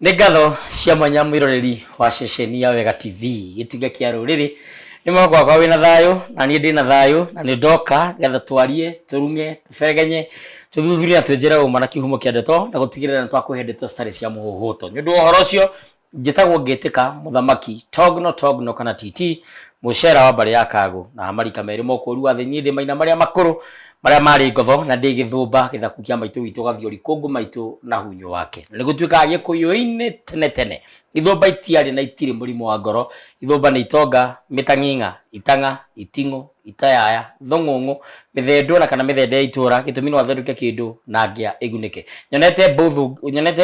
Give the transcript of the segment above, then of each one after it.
Nĩ ngatho cia mwanya mwĩroreri wa ceceni ya Wega TV gĩtinga kĩa rũrĩrĩ nĩ mwakwa wĩna thayũ na niĩ ndĩ na thayũ na nĩ ndoka getha twarie turunge tuberegenye tuthuthurie na twenjere ũma na kĩhumo kĩa ndeto na gũtigĩrĩra nĩ twakũhe ndeto citarĩ cia mũhuhuto. Nĩ ũndũ wa ũhoro ũcio njĩtagwo ngĩtĩka mũthamaki Togno kana TT mũcera wa mbarĩ ya Kagũ na marika merĩ mokũru wa thĩ. Niĩ ndĩ maina marĩa makũrũ marĩa marĩ ngotho na ndĩ gĩthũmba gĩthaku kĩa maitũ witũ gathiori kũngũ maitũ na hunyo wake. Nĩ gũtuĩka gĩkũyũ-inĩ tene ithũmba itiarĩ na itirĩ mũrimũ wa ngoro. Ithũmba nĩ itonga, mĩtang'ing'a, itang'a, iting'ũ, itayaya, thong'ong'o, mĩthendo na kana mĩthende ya itũra gĩtũmi no athondeke kĩndũ na ngĩa ĩgunĩke. Nyonete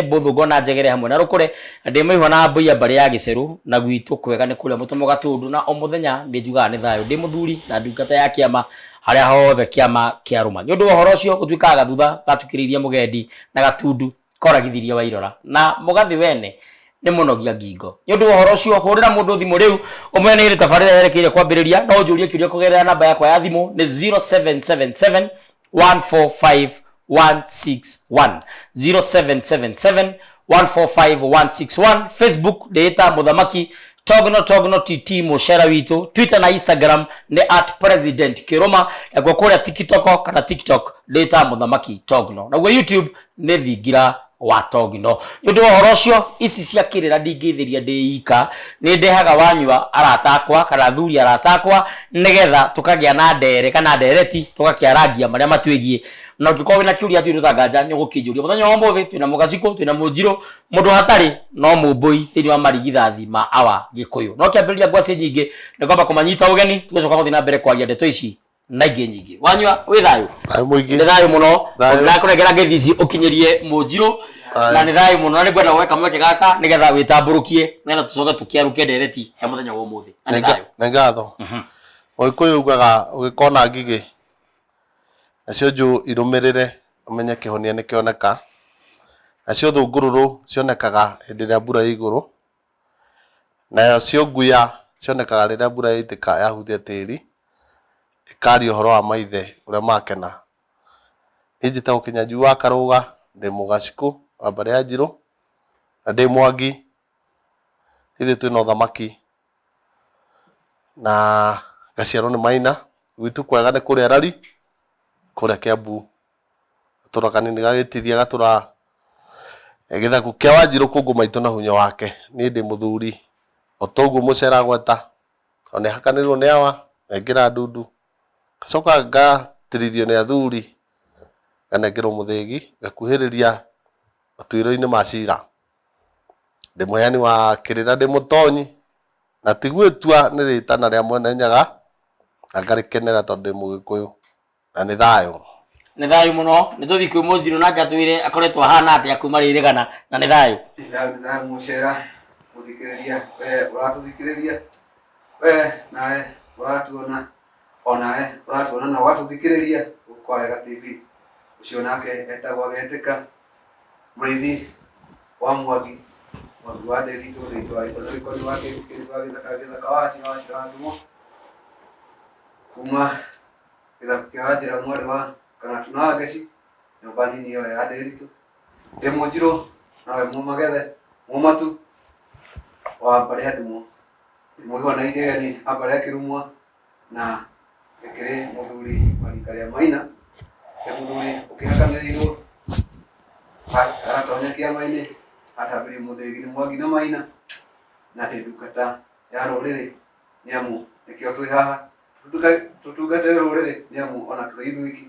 mbũthũ na njegere hamwe na rũkũre ndĩ mũihwa na mbũia mbarĩ ya gĩcerũ na gwitũ kwega nĩ kũrĩa mũtomo gatũndũ na o mũthenya nĩ njugaga nĩ thayũ ndĩ mũthuri na ndungata ya kĩama harĩa hothe kĩama kĩa rũma. Nĩ ũndũ wa ũhoro ũcio gũtuĩkaga gathutha gatukĩrĩirie mũgendi na gatundu koragithirie wairora na mũgathi wene nĩ mũnogia ngingo. Nĩ ũndũ wa ũhoro ũcio hũrĩra mũndũ thimũ rĩu ũmwe nĩ tabarĩra yerekeire kwambĩrĩria no ũnjũrie kĩũria kũgerera namba yakwa ya thimũ nĩ 0777 145 161 0777 145 161. Facebook ndĩĩta mũthamaki Togno TT mũcera witũ. Twitter na Instagram nĩ @president_kiruma. Naguo kũrĩa TikTok ndĩĩta mũthamaki Togno. Naguo YouTube nĩ thingira wa Togno. Nĩ ũndũ wa ũhoro ũcio ici cia kĩrĩra ndingĩtheria ndĩika nĩ ndehaga wanyua arata akwa kana thuri arata akwa nĩgetha tũkagĩa na ndere kana ndereti tũgakĩarangia marĩa matwĩgiĩ. Na ũngĩkorwo wĩna kĩũria tu ũtanganja nĩ ũgũkĩnjũria. Mũthenya wa ũmũthĩ twĩna mũgaciko twĩna mũnjirũ mũndũ hatarĩ no mũmbũi thĩinĩ wa marigithathi ma awa Gĩkũyũ. No kĩambĩrĩria ngwaci nyingĩ nĩ kwamba kũmanyita ũgeni tũgũcoka gũthiĩ na mbere kwaria ndeto ici na ingĩ nyingĩ. Wanyua wĩ thayũ? Nĩ thayũ mũno. Ndakũnengera ngeithi ici ũkinyĩrie mũnjirũ na nĩ thayũ mũno na nĩ ngwenda gweka mweke gaka nĩgetha wĩtambũrũkie nĩgetha tũcoke tũkĩarũke ndereti ya mũthenya wa ũmũthĩ. Nĩ ngatho. Ũgĩkũyũ ugaga ũgĩkona ngigĩ nacio njũ irũmĩrĩre ũmenye kĩhonia nĩ kĩoneka. Nacio thũngũrũrũ cionekaga hĩndĩ ĩrĩa mbura ĩ igũrũ. Nacio nguya cionekaga rĩrĩa mbura yaitĩka yahutia tĩri ĩkaria ũhoro wa maithe ũrĩa makena. Niĩ njĩtagwo Kĩnyanjui wa Karũga ndĩ mũgacikũ wa mbarĩ ya Njirũ na ndĩ Mwangi. Ithuĩ twĩna ũthamaki na gaciarwo nĩ maina. Gwitũ kwega nĩ kũrĩa Rari kũrĩa Kĩambu gatũra kanini gagĩtithia gatũra gĩthaku kĩa Wanjirũ kũngũ maitũ na hunyo wake. Niĩ ndĩ mũthuri o toguo mũcera gweta o nĩ hakanĩrĩrwo nĩ awa ngekĩra ndundu gacoka ngatirithio nĩ athuri nganengerwo mũthĩgi ngakuhĩrĩria matuĩro-inĩ ma cira. Ndĩ mũheani wa kĩrĩra ndĩ mũtonyi na ti gwĩtua nĩ rĩtana rĩa mwene Nyaga na ngarĩkenera tondũ ndĩ Mũgĩkũyũ na nĩ thayũ. Nĩ thayũ mũno nĩ tũthiĩ kwĩ mũnjirũ nake atwĩre akoretwo ahana atĩa kuma rĩrĩgana na nĩ thayũ. Nĩ thayũ mũcera gũthikĩrĩria we ũratũthikĩrĩria we nawe ũratuona onawe ũratuona na ũgatũthikĩrĩria kwa Wega TV. Ũcio nake etagwo Agĩtĩka mũrĩithi wa Mwangi wa Ndĩritũ rĩtwa wa gĩthaka wa Ndũmũ kuma gĩthaku kĩa Wanjĩra mwarĩ wa kana tuna Ngeci nyũmba nini ĩyo ya Ndĩritũ. Ndĩ Mũnjirũ nawe Mũmagethe Mũmatu wa mbarĩ ya Ndũmũ. Mũihwa na igeni a mbarĩ ya Kĩrumwa na gĩkĩrĩ mũthuri wa rika rĩa Maina. Nĩ mũthuri ũkĩhakanĩrĩirwo aratonya kĩama-inĩ atambĩrĩirio mũthĩgi nĩ Mwangi na Maina na ndĩ ndungata ya rũrĩrĩ nĩamu nĩkĩo twĩ haha tũtungatĩre rũrĩrĩ nĩamu ona tũrĩ ithuiki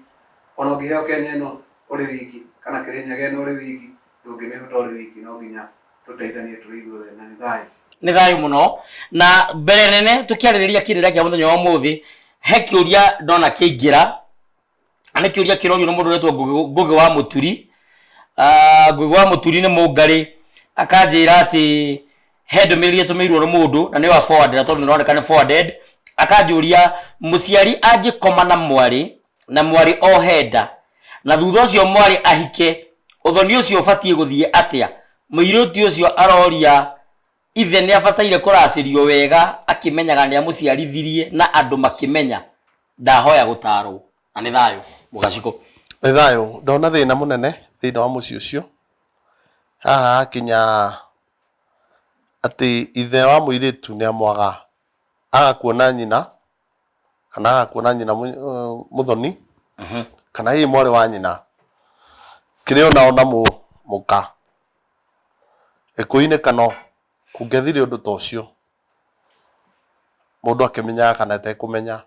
ona ũngĩheo Kenya ĩno ũrĩ wiki kana Kĩrĩnyaga ĩno ũrĩ wiki ndũngĩmĩhota ũrĩ wiki no nginya tũteithanie tũrĩ ithuothe na nĩ thayũ. Nĩ thayũ mũno na mbere nene tũkĩarĩrĩria kĩrĩra kĩa mũthenya wa ũmũthĩ he kĩũria ndona kĩingĩra nĩ kĩũria kĩrorio nĩ mũndũ wetwo Ngũgĩ wa Mũturi. Ngũgĩ wa Mũturi nĩ Mũngarĩ akanjĩra atĩ he ndũmĩrĩri ĩtũmĩirwo nĩ mũndũ na nĩ wa forward na tondũ nĩroneka nĩ forwarded. Akanjũria mũciari angĩkoma na mwarĩ ohenda na thutha ũcio mwarĩ ahike ũthoni ũcio ũbatiĩ gũthiĩ atĩa. Mũirĩtu ũcio aroria ithe nĩ abataire kũracĩrio wega akĩmenyaga nĩ amũciarithirie na andũ makĩmenya. Ndahoya gũtarwo na nĩ thayũ mũgaciko. Nĩ thayũ ndona thĩna mũnene thĩinĩ wa mũciĩ ũcio. Haha kinya ati ithe wa muiritu ni amwaga agakuona nyina kana agakuona nyina muthoni kana hii mwari wa nyina kire ona muka ekuine kano kungethire undu tocio mundu akimenya kana te kumenya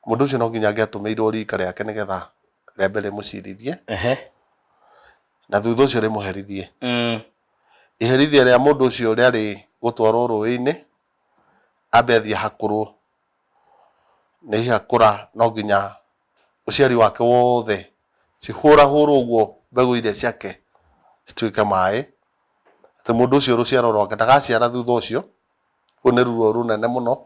mundu ucio no nginya angiatumirwo rika riake nigetha rembere mucirithie na thutha ucio rimuherithie iherithia ria mundu ucio riari gutwarwo ruini ambe athie hakuru ni hakura no nginya uciari wake wothe cihurahurwo uguo mbegu iria ciake cituike mai ati mundu ucio ruciaro rwake ndagaciara thutha ucio ni ruo runene muno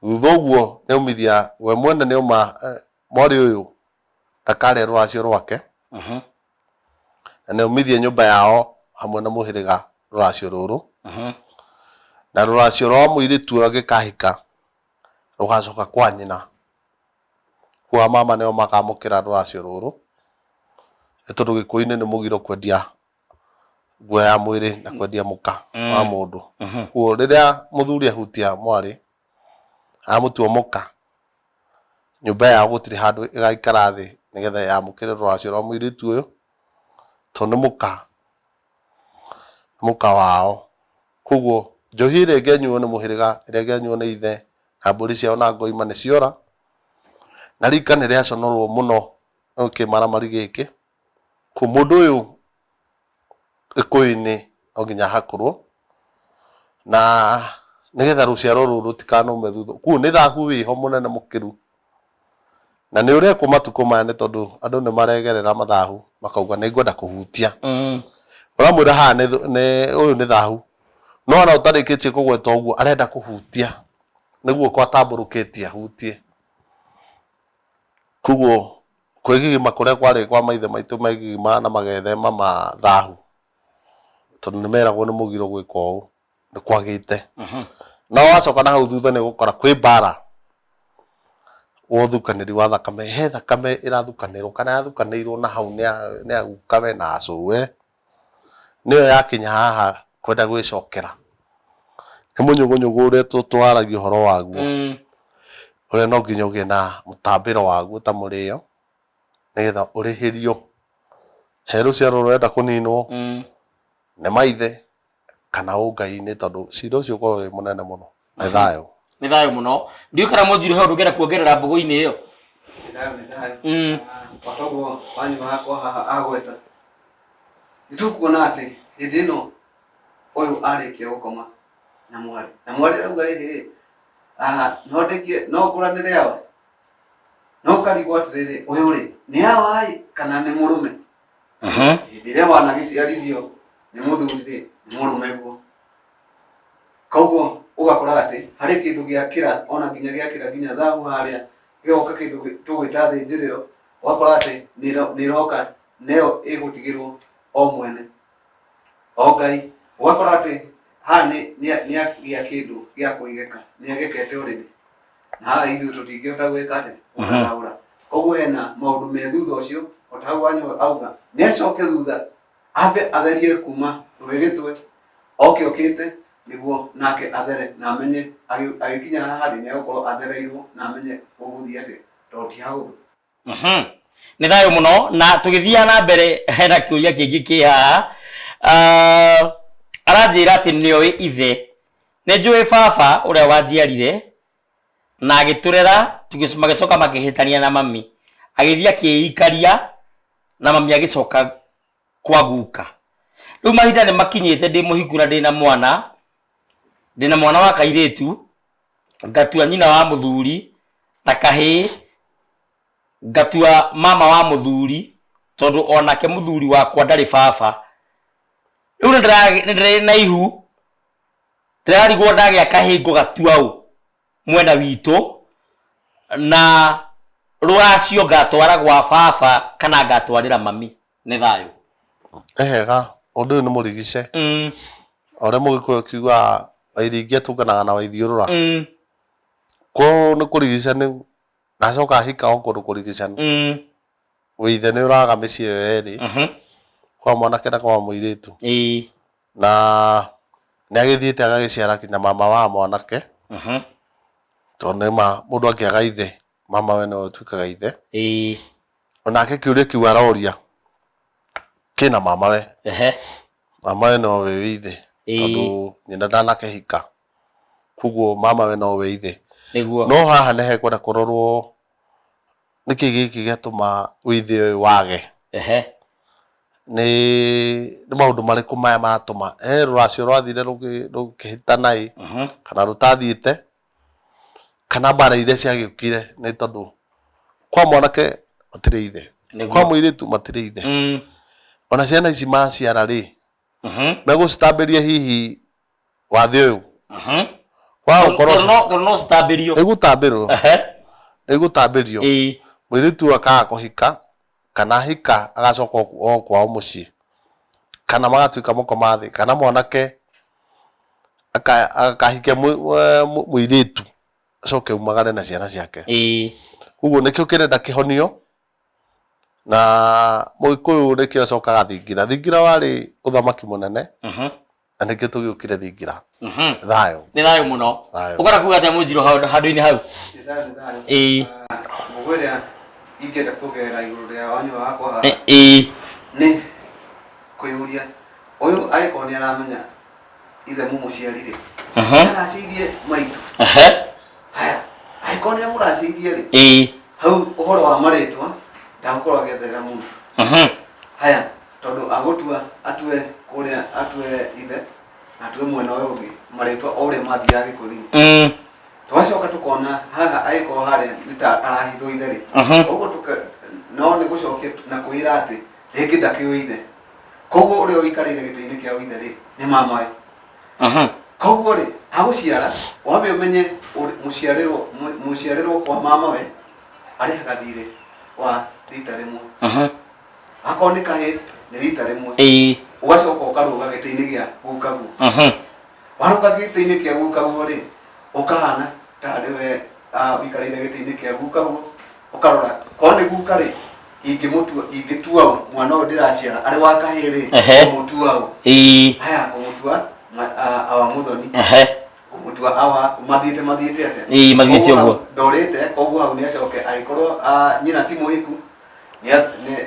thutha uguo ni umithia we mwene ni uma mwari uyu ndakare ruracio rwake na ni umithia nyumba yao hamwe na muhiriga ruracio ruru na ruracio rwa muiritu agikahika rugacoka kwa nyina kwa mama nio makamukira ruracio ruru etondu gikuini ni mugiro kwendia nguo ya mwiri na kwendia muka wa mundu kuo riria muthuri ahutia mwari amutua muka nyumba ya gutiri handu igaikara thi nigetha yamukire ruracio rwa muiritu uyu tondu muka wao kuguo njohi iria ingenyuo ni muhiriga iria ingenyuo ni ithe na mburi ciao na ngoima ni ciora na rika ni riaconorwo muno kimaramari giki ku mundu uyu ikuini no nginya hakurwo na nigetha ruciaro ruru rutikanume thutha ku ni thahu wiho munene mukiru na ni uria kumatuko maya ni tondu andu ni maregerera mathahu makauga ni ngwenda kuhutia uramwira ha ni uyu ni thahu no ana utarikitie kugweta uguo arenda kuhutia niguo kwa tamburukitie hutie kuguo kwigigima kuria kwari kwa maithe maitu maigigima na magethema mathahu tondu ni meragwo ni mugiro gwika uu ni kwagite na wacoka na hau thutha ni gukora kwi bara wothukaniri wa thakame he thakame irathukanirwo kana yathukanirwo na hau ni agukame na acuwe niyo yakinya haha kwenda gwicokera ni munyugunyugu uria tutwaragia uhoro waguo uria no nginya ugie na mutambiro waguo ta murio nigetha urihirio he ruciaro rurenda kuninwo ni maithe kana ungai-ini tondu cira ucio ukorwo wi munene muno ni thayo muno ndio kana muthuri he ndugera kuongerera mbugu-ini iyo ni thayo watoguo wanyu wakwa haha agweta nitukuona ati hindi ino uyu arikia gukoma na mwari rauga no ndekie no nguranire yao no karigwo atiriri uyu ri ni awai kana ni murume hindi ria wanagiciarithio ni muthuri ri ni murume guo koguo ugakora ati hari kindu giakira ona nginya giakira nginya thahu haria gioka kindu tugwita thinjiriro ugakora ati ni roka neo igutigirwo o mwene o ngai ugakora ati ha ni agia kindu gia kuigeka ni agekete urimi na haha ithuĩ tũtingĩhota gwĩka atĩ gũthaũra koguo hena maũndũ me thutha ũcio o ta hau wanyu auga nĩ acoke thutha ambe atherie kuma rwĩgĩtwe oke okĩte nĩguo nake athere na amenye agĩkinya haha rĩ nĩ egũkorwo athereirwo na amenye gũgũthiĩ atĩ tondũ ti hahũthũ. Nĩ thayũ mũno na tũgĩthiaga na mbere hena kĩũria kĩngĩ kĩ haha aranjĩra atĩ nĩoĩ ithe nĩ njũĩ baba ũrĩa wanjiarire na agĩtũrera magĩcoka makĩhĩtania na mami agĩthiĩ akĩikaria na mami agĩcoka kwa guka rĩu mahinda nĩ makinyĩte ndĩ mũhiku na ndĩna mwana wa kairĩtu ngatua nyina wa mũthuri na kahĩ ngatua mama wa mũthuri tondũ onake mũthuri wakwa ndarĩ baba rĩu nĩ na ihu ndĩrarigwo ndagĩa kahĩ ngũgatua ũ mwena witũ na rũracio ngatwara gwa baba kana ngatwarĩra mami. Nĩ thayũ ehega ũndũ ũyũ nĩ mũrigice ũrĩa mũgĩkũyũ kiuga wairingia tũnganaga na waithiũrũra kũũ nĩ kũrigica nĩ nacoka hika o kũndũ kũrigicana wĩithe nĩ ũraga mĩciĩ ĩyo yerĩ kwa mwanake na kwa mũirĩtu na nä agäthiäte agagäciara kinya mama wa mwanake tondå må ndå angä aga ithe mama we no tuikaga ithe onake kä å ria kä u aroria kä na mama we mama we no we ithe tondå nyina ndanakehika koguo mama we no we ithe no haha nä hekwenda kå rorwo nä kä gä kä gä atåma wä ithe å yå wage nä maå ndå marä kå maya maratåma rå racio rwathire rå kä hä tana kana rå tathiä te kana mbara iria ciagä å kire nä tondå kwa mwanake matirä ithe kwa må irä tu matirä ithe ona ciana ici maciara rä megå citambä ria hihi wathä å yå ä gå tambä rio må irä tu akaga kå hika kana hika agacoka o kwao må ciä kana magatuä ka må koma thä kana mwanake akahike må irä tu acoke umagare na ciana ciake koguo nä kä o kä renda kä honio na må gä kå yå nä kä o acokaga thingira warä å thamaki må nene na nä kä o tå gä å kä re thingira thayå nä thayå må no å kora kuga atä a må njirå handå-inä hau må gå ä rä a ingä kå gera igå rå rä a wanyu wakwa nä kå yå ria å yå agä korwo nä aramenya ithe må må ciarire aracäirie maitå haya agä korwo nä amå racäirie rä hau å horo wa marä twa ndagå korwo agĩetherera må no haya tondå agå tua atue kå rä a atue ithe atue mwena å yå å ngä marä twa o å rä a mathiaga gä kå yå-inä twacoka tå kona haha agä korwo harä nä ta arahithwo ithe rä koguo no nä gå cokia na kwä ra atä rä ngä ndakä å ithe koguo å rä a å ikarä ire gä tä-inä kä a å ithe rä nä mamawe koguo rä agå ciara wambe å menye må ciarä rwo kwa mamawe arä haga thirä wa rita rä mwe akorwo nä kahä nä rita rä mwe å gacoka å karå ga gä tä-inä gä a gukaguo warå ga gä tä-inä kä a gukaguo rä å kahana tarä we wikarä ire gä tä-inä kä a gukaguo å karora korwo nä guka rä ingä tua mwana å yå ndä raciara arä wa kahä rä å må tua haya å må tua awa må thoni å må tua awa mathiä te atä ndorä te koguo hau nä acoke agä korwo nyina ti må hä ku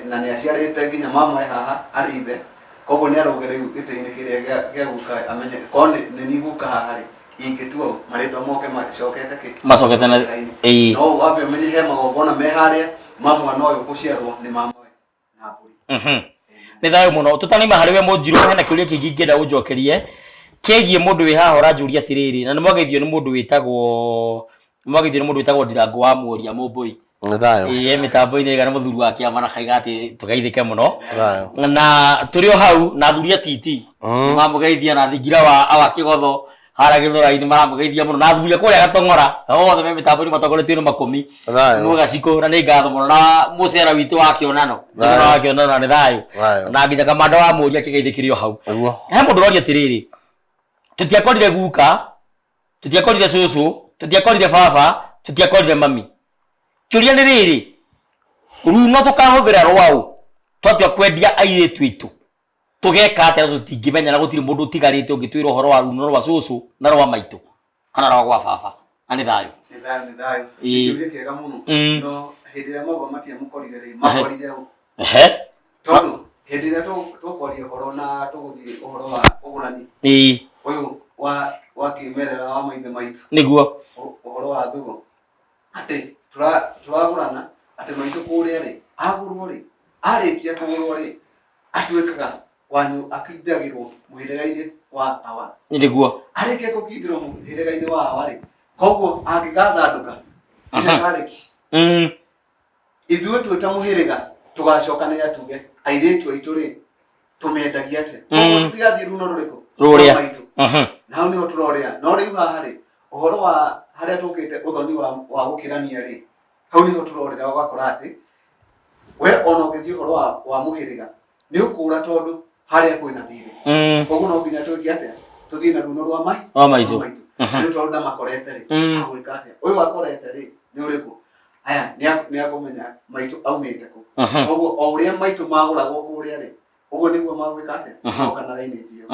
na nä aciarä te nginya mamae haha arä ithe koguo nä arauge rä u gä tä-inä kä rä a gä a guka amenye korwo nä ni guka haha rä ingä tua marä twa moke macokete no wambe å menye he magongona me harä a ma mwana å yå gå ciarwo nä mamawe na mbå nä thayå må no tå tanaima harä we må njirå hena kä å ria kä ingä ngä enda å njokerie kägiä må ndå wä haha å ranjå ria atä rä rä na nä mwageithio nä må ndå wä tagwo ndirango wa mworia må mbå i mä tambo-inä ga nä må thuri wa kä ama na kaiga atä tå geithä ke må no na tå rä o hau na thuri atiti mamå geithia na thingira wa kä gotho hara gä thora-inä maramå geithia må no na thuri a kå rä a gatongora othe me mä tambo-inä matongoretio nä makåmi må gacikå na nä ngatho må no na må cera witå wa kä onano na nä thayå na nginya kamanda wa må ria kä geithä kä rä o hau he må ndå roria atä rä rä tå tiakorire guka tå tiakorire cåcå tå tiakorire baba tå tiakorire mami kä å ria nä rä rä runo tå kahå thä ra rwaå twatua kwendia airä tu aitå tå geka atä tå tingä menya na gå tirä må ndå å tigarä te å ngä twä ra å horo wa runo rwa cåcå na rwa maitå kana rwa gwa baba na nä thayå nä thayå kä å ria kä ega må no hä ndä ä rä a mauga matia må korire rä makorire rå tondå hä ndä ä rä a tå koria å horo na tå gå thiä å horo wa å gå rani å yå wa kä merera wa maithe maitå nä guo å horo wa thå gå atä tå ragå rana atä maitå kå rä a rä agå rwo rä arä kia kå gå rwo rä atuä kaga wanyu akindagä rwo må hä rä ga-inä wa awa nä guo arä kia kå kindä rwo må hä rä ga-inä wa awa rä koguo angä gathandå ka nginya karä ki ithuä twä ta må hä rä ga tå gacokanä atuge airä tu aitå rä tå mendagia atä koguo tå tigathiä runo rå rä kå rå rä a na hau nä ho tå rorä a no rä u haha rä å horo wa harä a tå kä te å thoni wa gå kä rania rä hau nä ho tå rorä ra å gakora atä we ona å gä thiä å horo wa må hä rä ga nä å kå ra tondå harä a kwä na thirä koguo no nginya twä ke atä tå thiä na runo rwa maitå nä tondå ndamakorete rä agwä ka atä å yå akorete rä nä å rä kå aya nä akå menya maitå aumä te kå koguo o å rä a maitå magå ragwo kå rä a rä Uguo niguo magwika ate oka na raini njio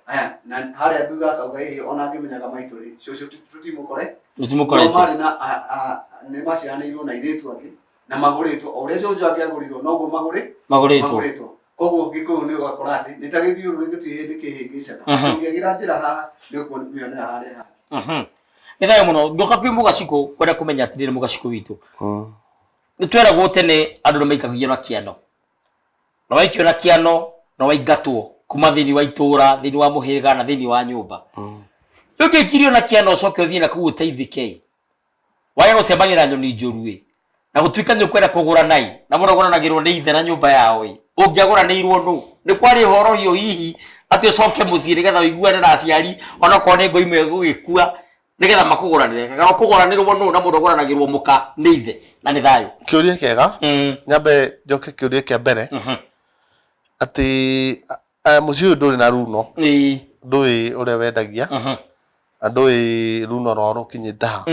aya na haria thutha akauga ona ngimenyaga maitu ri cucu tutimukore no mari na ni macianirwo na iritu angi na maguritwo o uria cucu angiagurirwo noguo maguritwo koguo gikuyu ni ugakora ati ni ta githiuru gitiri hindi kihingicana ungiagira njira haha ni ukumionera haria ni thayo muno ndoka kwi mugaciko kwenda kumenya atirire mugaciko witu nitweragwo tene andu nimaikagia na kiano na waikio na kiano na waigatwo kuma thini wa itura thini wa muhirga na thini wa nyumba yoke kirio na kiano coke uthie na kugu teithike waya gucemania na nyoni njurue na gutuika ni kwenda kugura nai na muno gonanagirwo ni ithe na nyumba yao ungiagura ni irwo nu ni kwari horo hiyo hihi ati ucoke mucii nigetha wiguane na aciari ona ko ni ngo imwe gugikua nigetha makuguranire kana kuguranirwo nu na mundu goranagirwo muka ni ithe na ni thayo kiuria kega nyambe njoke kiuria kia mbere ati muciĩ nduri na runo ndui uria wendagia ndui runo rwa rukinyite ha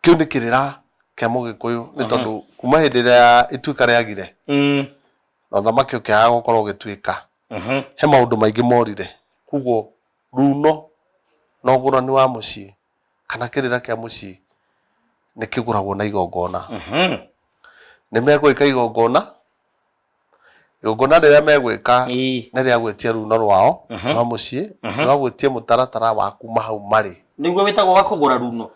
kiu ni kirira kia mugikuyu ni tondu kuma hindi ria ituika riagire na thamaki ukiaga gukorwo ugituika he maundu maingi morire kuguo runo na ugurani wa muciĩ kana kirira kia muciĩ ni kiguragwo na igongona ni megwika igongona riria megwika ni ria gwetia runo rwao rwa muciĩ rwa gwetia mutaratara wa kuma hau mari niguo witagwo wa kugura runo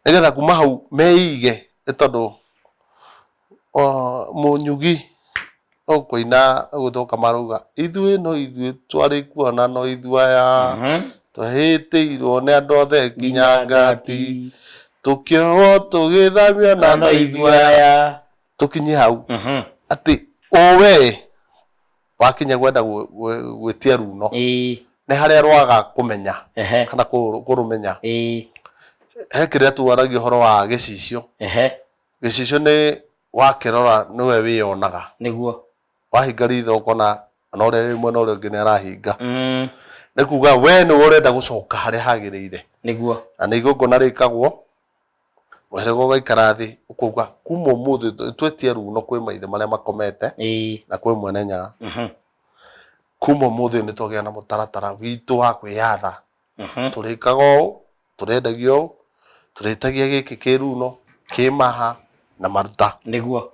nigetha kuma hau meige ni tondu munyugi ukuina gutoka maruga ithuĩ twari kuona no ithuaya twahĩtĩirwo nĩ andũ othe nginya ngati tukiohwo tugithamio na no ithuaya tukinye hau ati owe wakinya gwenda gwetia runo ni haria rwaga kumenya kana kurumenya he kiria tuaragio horo wa gicicio gicicio ni wakirora niwe wionaga niguo wahinga ritho ukona na uria wi mwena uria ungi ni arahinga ni kuga we ni urenda gucoka haria hagiriire niguo na ni igongona rikagwo muhirega ugaikara thi ukuga kuma umuthi twetie runo kwi maithe maria makomete na kwi mwene nyaga kuma umuthi ni twagia na mutaratara witu wa kwiyatha turikaga uu turendagio uu turitagia giki kiruno kimaha na maruta niguo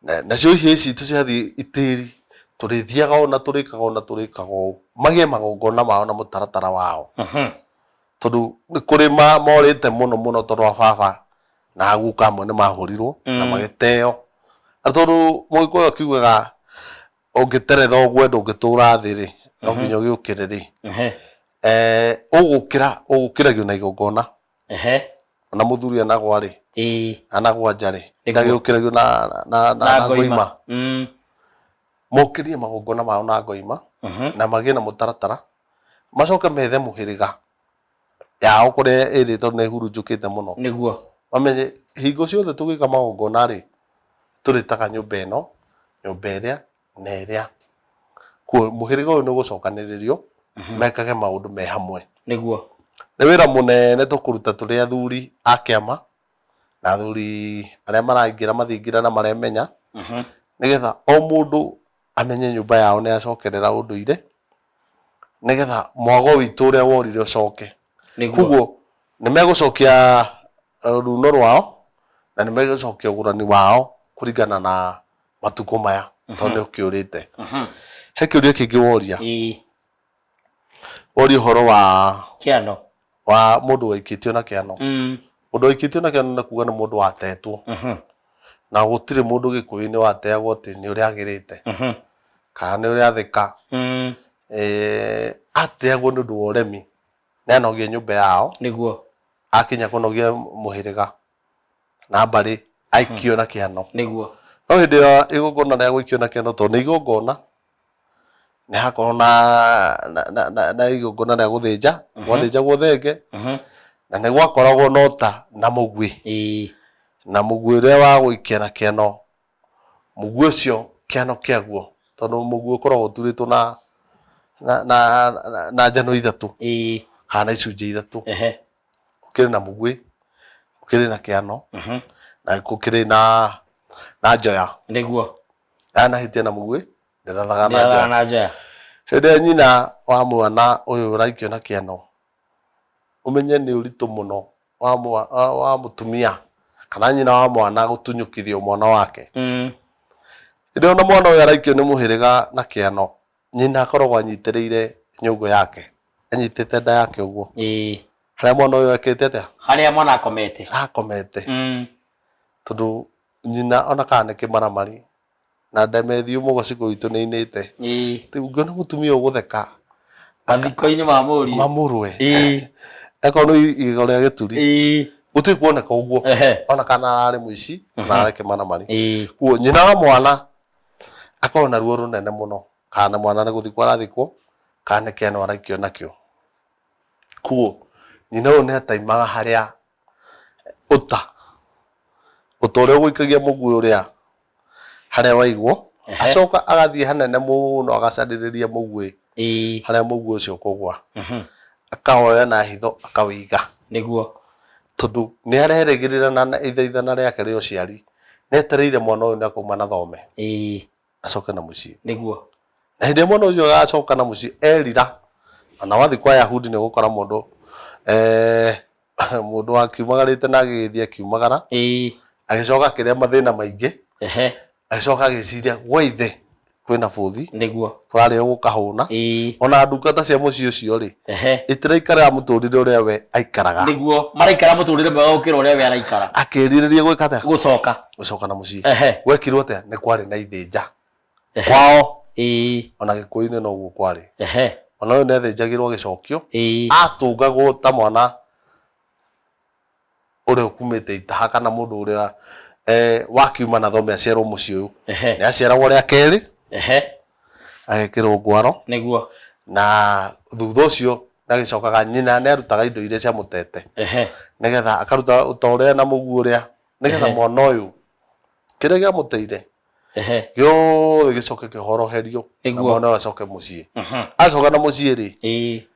na cio ici tuciathi itiri turithiaga ona turikaga uu magie magongona mao na mutaratara wao tondu ni kuri morite muno tondu wa baba na aguka amwe ni mahurirwo na magiteo tondu mugikuyu akiugaga ungiteretha ugwe ndungitura thi ri no nginya ugiukire ri ugukiragio na igongona na muthuri anagwa ri anagwa nja ri ndagiukiragio na ngoima mokirie magongona mao na ngoima na magie na mutaratara macoke methe muhiriga yao kuria iri tondu ni hurunjukite muno niguo wamenye hingo ciothe tugika magongona ri turitaga nyumba ino nyumba iria na iria ku muhiriga uyu ni gucokaniririo mekage maundu me hamwe niguo ni wira munene tukuruta turi athuri a kiama na athuri aria maraingira mathingira na maremenya nigetha o mundu amenye nyumba yao ni acokerera unduire nigetha mwago witu uria worire ucoke kuguo ni megucokia runo rwao na ni megucokia ugurani wao kuringana na matuko maya tondu ukiurite he kiuria kingi woria woria horo wa kiano wa mundu waikitio na kiano mundu waikitio na kiano na kuga ni mundu watetwo na gutire mundu gikuyu-ini wateagwo ati ni uria agirite kana ni uria thika ateagwo ni undu wa uremi ni anogie nyumba yao niguo akinya kunogia muhiriga na mbari aikio na kiano niguo no hindi ya igongona ria gwikio na kiano tondu igongona ni hakorwo na igongona ria guthinja gwathinjagwo thenge na ni gwakoragwo na uta na mugwi na mugwi uria wa gwikia na kiano mugwi ucio kiano kiaguo tondu mugwi ukoragwo uturitwo na njano ithatu kana icunjĩ ithatu ukiri na mugwi ukiri na kiano na ukiri na na njoya niguo ana hitia na mugwi ndirathaga na njoya hede nyina wa mwana uyu raikio na kiano umenye ni uritu muno wa mutumia kana nyina wa mwana gutunyukithio mwana wake hede ona mwana uyu raikio ni muhiriga na kiano nyina akoragwo anyitiriire nyungu yake anyitite nda yake uguo haria mwana uyu ekitete haria mwana akomete tondu nyina ona kana kimaramari na ndemethio mugoci gwitu ni inite riu ngiona mutumia ugutheka athiko-ini mamurwe ekono igoria gituri guti kuoneka uguo ona kana ari muici na ari kimaramari kuo nyina wa mwana akona ruo runene muno kana mwana ni guthikwa arathikwo kana kiano araikio nakio kuo nyina uyu ni ataimaga haria uria gwikagia mugwi uria haria waigwo acoka agathie hanene muno agacariria mugwi haria mugwi ucio kugwa akahoya na hitho akawiga niguo tondu ni arerigirira na ithaithana riake ria uciari netereire mwana uyu nakuma na thome acoke na mucii niguo na hindi mwana uyu agacoka na mucii erira ana wathi kwa Yahudi ni gukora mundu mundu akiumagarite na agithia akiumagara agicoka kiria mathina maingi agicoka agiciria gwaithe kwina buthi niguo kurari gukahuna ona ndungata cia mucii ucio ri itiraikara muturire uria we aikaraga niguo maraikara muturire mwega gukira uria we araikara akiririria gwikata gucoka na mucii gwekirwo atia ni kwari na ithinja kwao ona gikuyu-ini noguo kwari ona uyu nethinjagirwo gicokio atungagwo ta mwana uria ukumite itaha kana mundu uria wakiuma na thome aciarwo mucii uyu ni aciaragwo ria keri agekirwo ngwaro niguo na thutha ucio nagicokaga nyina ni arutaga indo iria cia mutete nigetha akaruta utoria na mugu uria nigetha mwana uyu kiria gia muteire giothe gicoke kihoroherio na mwana uyu acoke mucii acoka na mucii ri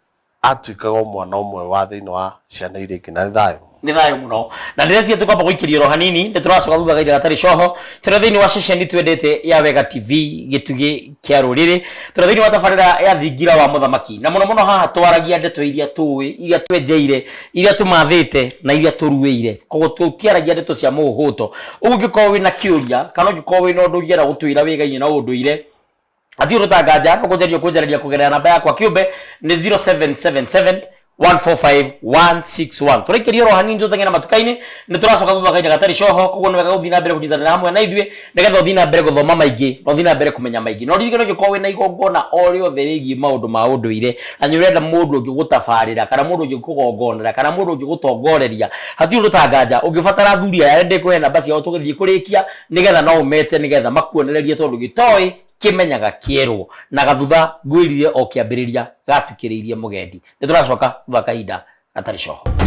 atuikaga mwana umwe wa thiini wa ciana iria ingĩ na nĩ thayũ nĩ thayũ mũno na ndĩreciria tũkwamba gũikĩria oro hanini nĩ tũracoka thutha gaitha gatarĩ coho tũrĩ thĩinĩ wa ceceni twendete ya Wega TV gĩtugĩ kĩa rũrĩrĩ tũrĩ thĩinĩ wa tabarĩra ya thingira wa mũthamaki na mũno mũno haha twaragia ndeto iria tũĩ iria twenjeire iria tũmathĩte na iria tũruĩire koguo tũtiaragia ndeto cia mũhũto ũngĩkorwo wĩna kĩũria kana ũngĩkorwo wĩna ũndũ ũngĩenda gũtwĩra wĩgaine na ũndũire athiĩ rũtangaja kũnjaria kũgerera namba yakwa kĩũmbe nĩ 0777 145 161 tũrĩkĩria oro hanini tũteng'e na matuka-inĩ nĩ tũracoka thutha kahinda gatarĩ coho koguo nĩ wega gũthiĩ na mbere kũnyitanĩra hamwe na ithuĩ nĩgetha ũthiĩ na mbere gũthoma maingĩ na ũthiĩ na mbere kũmenya maingĩ no ririkana ũngĩkorwo wĩna igongona o rĩothe rĩgiĩ maũndũ ma ũndũire na nĩ ũrenda mũndũ ũngĩ gũtabarĩra kana mũndũ ũngĩ kũgongonera kana mũndũ ũngĩ gũtongoreria hatirĩ rũtangaja ũngĩbatara athuri aya ndĩkũhe namba ciao tũgĩthiĩ kũrĩkia nĩgetha no ũmete nĩgetha makuonererie tondũ gĩtoĩ kimenyaga kierwo na gathutha ngwĩrire o kĩambĩrĩria gatukĩrĩirie mũgendi nĩ tũracoka thutha kahinda gatarĩ coho.